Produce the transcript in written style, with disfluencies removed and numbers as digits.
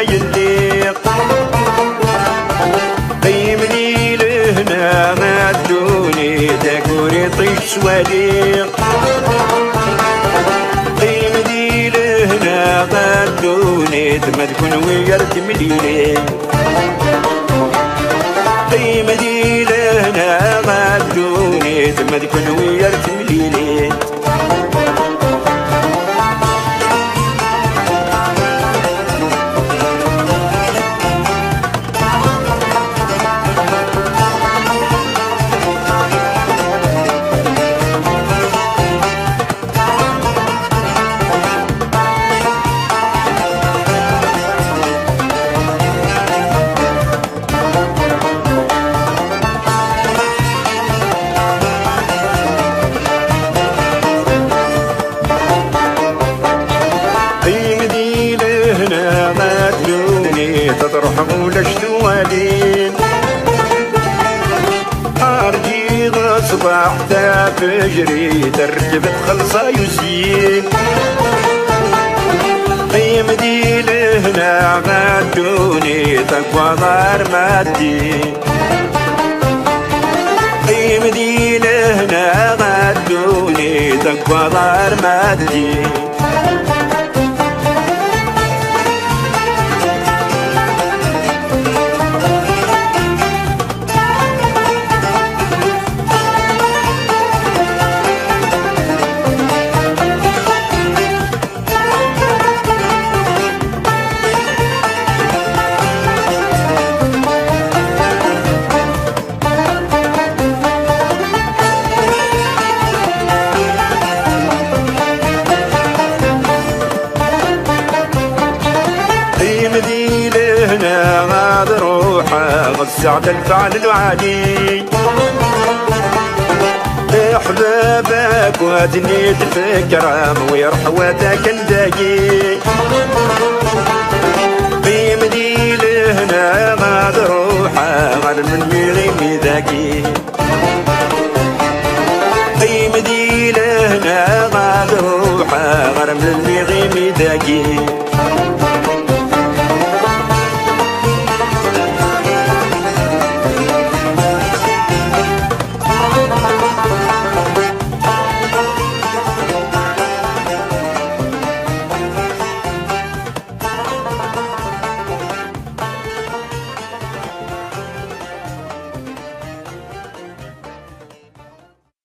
ما يليق قيمني لهنا ما تدوني تاكوري طيش سواليق قيمني لهنا ما تدوني ما تكون ويرت مليلي قيمني لهنا ما تدوني ما تكون ويرت مليلي تطرح ولا شوالين أرجي غصبح تفجري ترجب تخلصا يزين قيمتي لهنا غدوني تقوى ضار مادي قيمتي لهنا غدوني تقوى ضار مادي قيمتي لهنا غاد روحه غسعد الفعل الوعدي احبابك وادني تفكرهم ويرحواتك نداقي